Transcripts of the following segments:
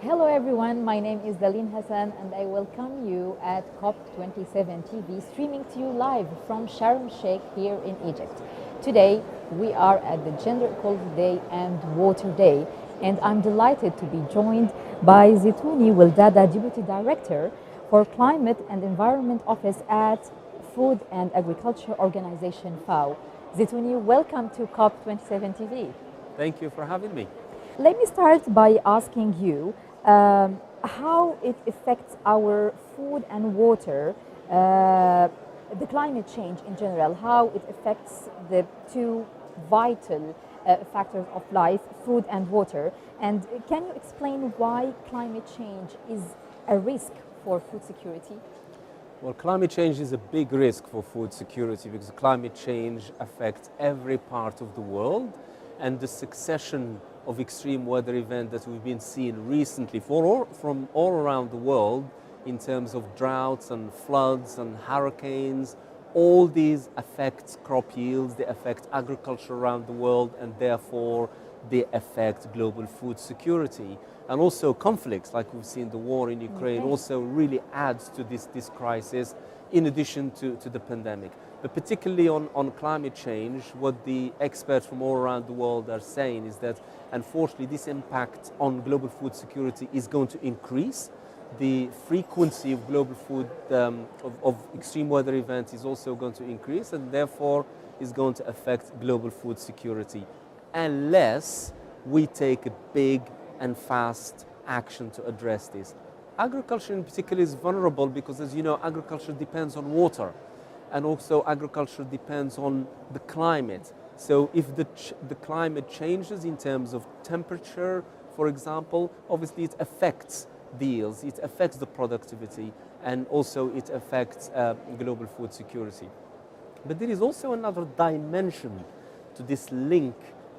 Hello everyone, my name is Daleen Hassan and I welcome you at COP27 TV, streaming to you live from Sharm el-Sheikh here in Egypt. Today we are at the Gender Equality Day and Water Day, and I'm delighted to be joined by Zetouni Ould-Dada, Deputy Director for Climate and Environment Office at Food and Agriculture Organization FAO. Zetouni, welcome to COP27 TV. Thank you for having me. Let me start by asking you how it affects our food and water, the climate change in general, how it affects the two vital factors of life, food and water. And can you explain why climate change is a risk for food security? Well, climate change is a big risk for food security because climate change affects every part of the world, and the succession of extreme weather events that we've been seeing recently from all around the world in terms of droughts and floods and hurricanes, all these affect crop yields, they affect agriculture around the world, and therefore they affect global food security. And also conflicts, like we've seen the war in Ukraine, also really adds to this crisis in addition to the pandemic. But particularly on climate change, what the experts from all around the world are saying is that unfortunately this impact on global food security is going to increase. The frequency of global food, of extreme weather events is also going to increase, and therefore is going to affect global food security unless we take a big and fast action to address this. Agriculture in particular is vulnerable because, as you know, agriculture depends on water, and also agriculture depends on the climate. So if the climate changes in terms of temperature, for example, obviously it affects the yields, it affects the productivity, and also it affects global food security. But there is also another dimension to this link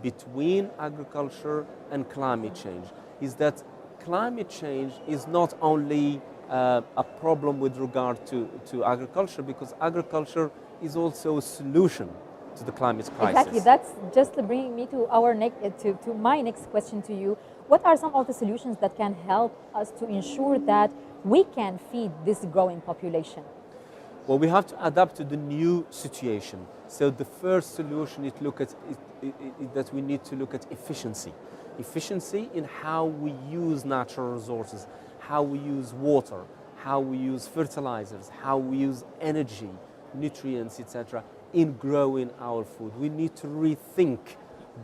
between agriculture and climate change, is that climate change is not only a problem with regard to agriculture, because agriculture is also a solution to the climate crisis. Exactly, that's just bringing me to to my next question to you. What are some of the solutions that can help us to ensure that we can feed this growing population? Well, we have to adapt to the new situation. So the first solution that we need to look at efficiency. Efficiency in how we use natural resources, how we use water, how we use fertilizers, how we use energy, nutrients, etc., in growing our food. We need to rethink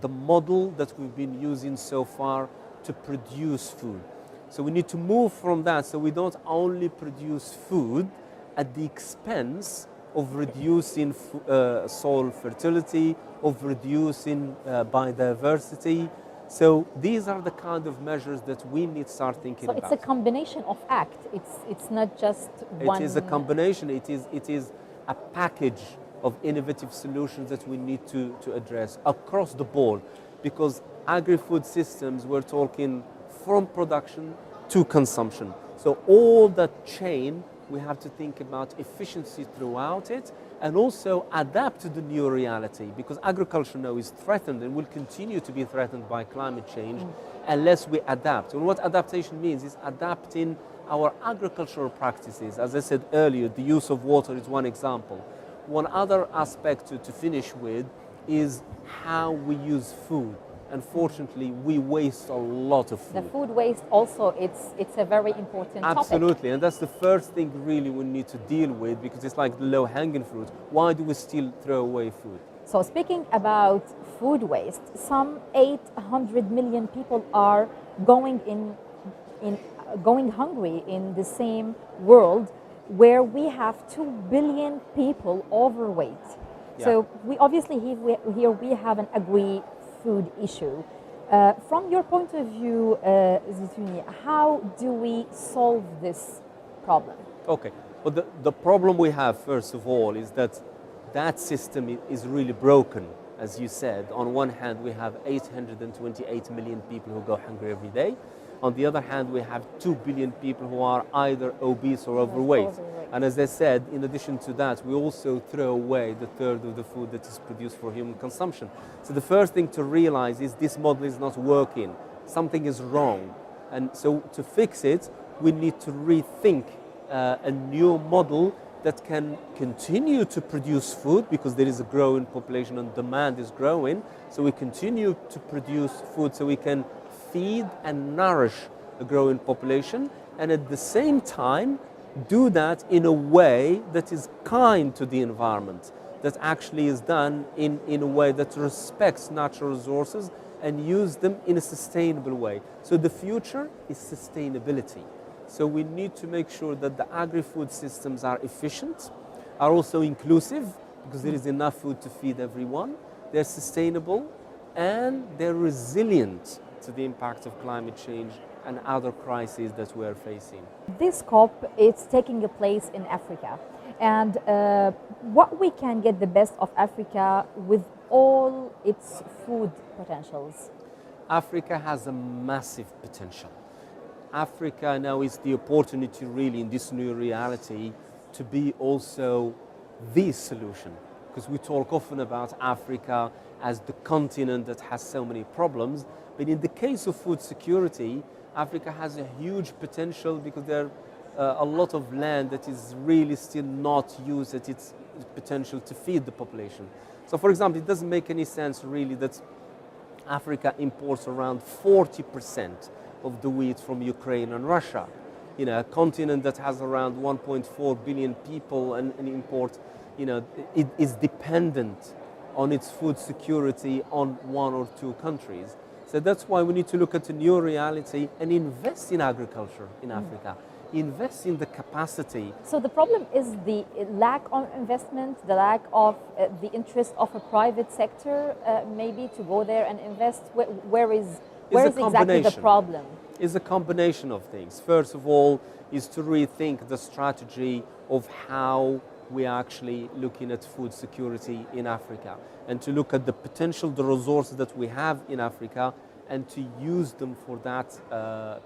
the model that we've been using so far to produce food. So we need to move from that, so we don't only produce food at the expense of reducing soil fertility, of reducing biodiversity. So these are the kind of measures that we need to start thinking about. So it's a combination of acts. It's not just one. It is a combination. It is a package of innovative solutions that we need to address across the board, because agri-food systems, we're talking from production to consumption. So all that chain, we have to think about efficiency throughout it, and also adapt to the new reality, because agriculture now is threatened and will continue to be threatened by climate change unless we adapt. And what adaptation means is adapting our agricultural practices. As I said earlier, the use of water is one example. One other aspect to finish with is how we use food. Unfortunately, we waste a lot of food. The food waste also, it's a very important topic. Absolutely, and that's the first thing really we need to deal with, because it's like the low-hanging fruit. Why do we still throw away food? So speaking about food waste, some 800 million people are going hungry in the same world where we have 2 billion people overweight. Yeah. So we obviously here we have an agri-food issue. From your point of view, Zetouni, how do we solve this problem? Okay, well the problem we have, first of all, is that system is really broken. As you said, on one hand we have 828 million people who go hungry every day. On the other hand, we have 2 billion people who are either obese or overweight. And as I said, in addition to that, we also throw away the third of the food that is produced for human consumption. So the first thing to realize is this model is not working. Something is wrong. And so to fix it, we need to rethink a new model that can continue to produce food, because there is a growing population and demand is growing. So we continue to produce food so we can feed and nourish a growing population, and at the same time do that in a way that is kind to the environment, that actually is done in a way that respects natural resources and use them in a sustainable way. So the future is sustainability. So we need to make sure that the agri-food systems are efficient, are also inclusive, because there is enough food to feed everyone, they're sustainable, and they're resilient to the impact of climate change and other crises that we're facing. This COP is taking place in Africa, and what we can get the best of Africa with all its food potentials. Africa has a massive potential. Africa now is the opportunity, really, in this new reality, to be also the solution. Because we talk often about Africa as the continent that has so many problems, but in the case of food security, Africa has a huge potential, because there are a lot of land that is really still not used at its potential to feed the population. So, for example, it doesn't make any sense really that Africa imports around 40% of the wheat from Ukraine and Russia. You know, a continent that has around 1.4 billion people and import, you know, it is dependent on its food security on one or two countries. So that's why we need to look at a new reality and invest in agriculture in Africa, invest in the capacity. So the problem is the lack of investment, the lack of the interest of a private sector, maybe to go there and invest. Where is exactly the problem? It's a combination of things. First of all, is to rethink the strategy of how we are actually looking at food security in Africa, and to look at the potential, the resources that we have in Africa, and to use them for that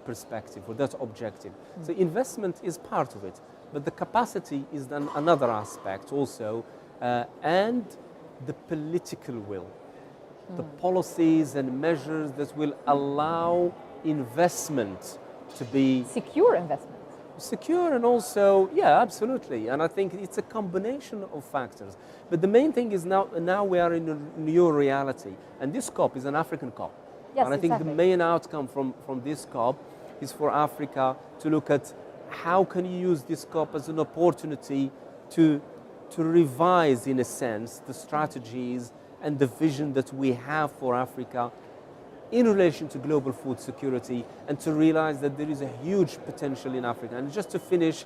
perspective, for that objective. So investment is part of it, but the capacity is then another aspect also, and the political will, the policies and measures that will allow investment to be secure investment. Secure, and also, yeah, absolutely. And I think it's a combination of factors. But the main thing is now we are in a new reality, and this COP is an African COP. Yes, and I think the main outcome from this COP is for Africa to look at how can you use this COP as an opportunity to revise, in a sense, the strategies and the vision that we have for Africa in relation to global food security, and to realize that there is a huge potential in Africa. And just to finish,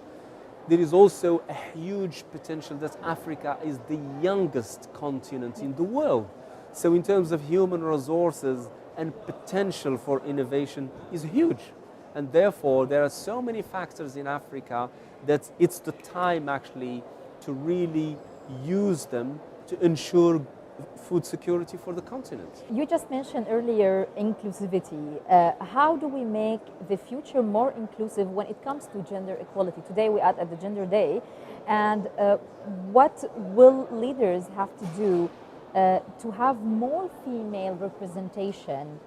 there is also a huge potential that Africa is the youngest continent in the world. So in terms of human resources and potential for innovation is huge. And therefore, there are so many factors in Africa that it's the time actually to really use them to ensure food security for the continent. You just mentioned earlier inclusivity. How do we make the future more inclusive when it comes to gender equality? Today we are at the Gender Day, and what will leaders have to do to have more female representation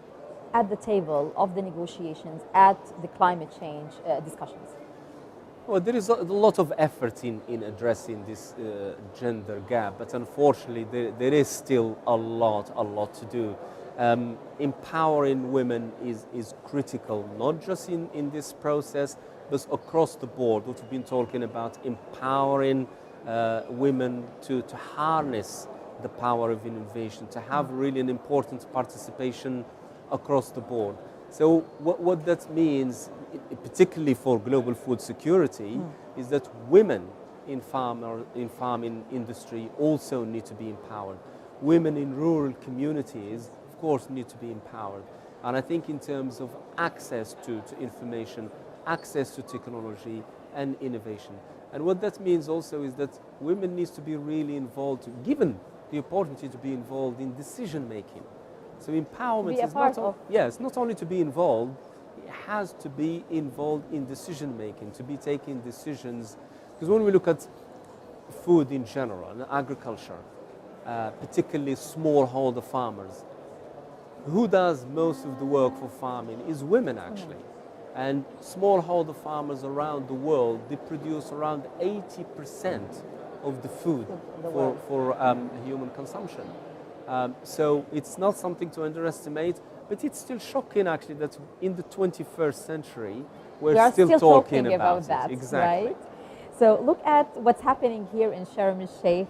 at the table of the negotiations, at the climate change discussions? Well, there is a lot of effort in addressing this gender gap, but unfortunately there is still a lot to do. Empowering women is critical, not just in this process, but across the board. What we've been talking about, empowering women to harness the power of innovation, to have really an important participation across the board. So what that means, particularly for global food security, is that women in farming industry also need to be empowered. Women in rural communities, of course, need to be empowered. And I think in terms of access to information, access to technology and innovation. And what that means also is that women need to be really involved, given the opportunity to be involved in decision making. So empowerment is not only to be involved, it has to be involved in decision making, to be taking decisions. Because when we look at food in general and agriculture, particularly smallholder farmers, who does most of the work for farming is women actually. And smallholder farmers around the world, they produce around 80% of the food for human consumption. So it's not something to underestimate, but it's still shocking actually that in the 21st century we are still talking about that. Exactly. Right? So look at what's happening here in Sharm el-Sheikh,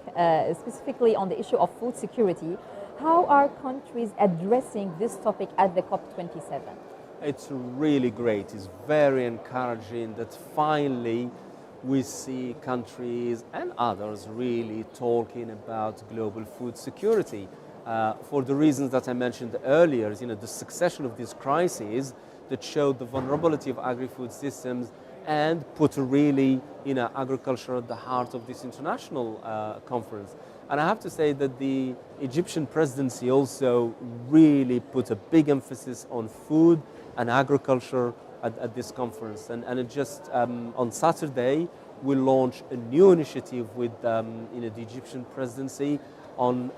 specifically on the issue of food security. How are countries addressing this topic at the COP27? It's really great. It's very encouraging that finally we see countries and others really talking about global food security. For the reasons that I mentioned earlier, the succession of these crises that showed the vulnerability of agri-food systems and put really agriculture at the heart of this international conference. And I have to say that the Egyptian presidency also really put a big emphasis on food and agriculture at this conference. And it just on Saturday, we launched a new initiative with the Egyptian presidency on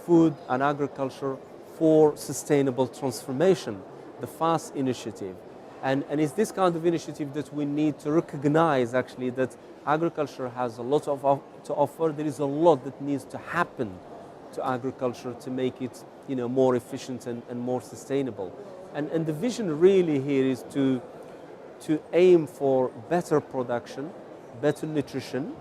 food and agriculture for sustainable transformation, the FAST initiative. And it's this kind of initiative that we need to recognize actually that agriculture has a lot to offer. There is a lot that needs to happen to agriculture to make it more efficient and more sustainable. And the vision really here is to aim for better production, better nutrition,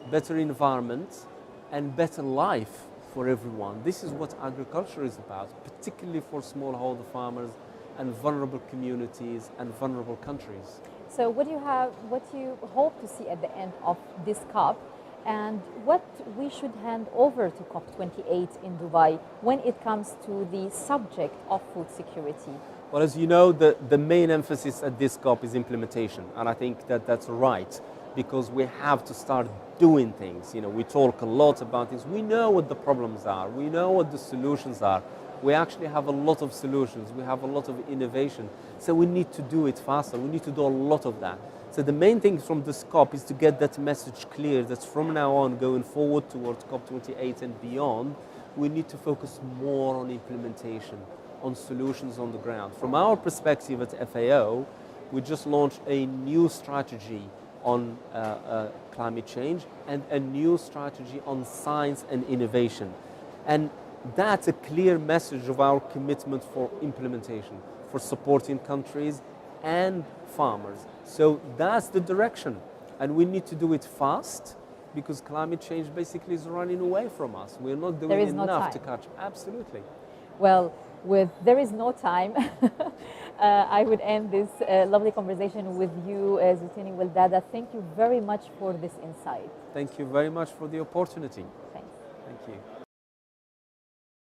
better environment, and better life for everyone. This is what agriculture is about, particularly for smallholder farmers and vulnerable communities and vulnerable countries. So what do you hope to see at the end of this COP, and what we should hand over to COP28 in Dubai when it comes to the subject of food security? Well, as you know, the main emphasis at this COP is implementation, and I think that that's right, because we have to start doing things. We talk a lot about this. We know what the problems are. We know what the solutions are. We actually have a lot of solutions. We have a lot of innovation. So we need to do it faster. We need to do a lot of that. So the main thing from this COP is to get that message clear that from now on, going forward towards COP28 and beyond, we need to focus more on implementation, on solutions on the ground. From our perspective at FAO, we just launched a new strategy on climate change and a new strategy on science and innovation. And that's a clear message of our commitment for implementation, for supporting countries and farmers. So that's the direction. And we need to do it fast because climate change basically is running away from us. We're not doing enough to catch. Absolutely. Well, there is no time, I would end this lovely conversation with you, Zetouni Ould-Dada. Thank you very much for this insight. Thank you very much for the opportunity. Thanks. Thank you.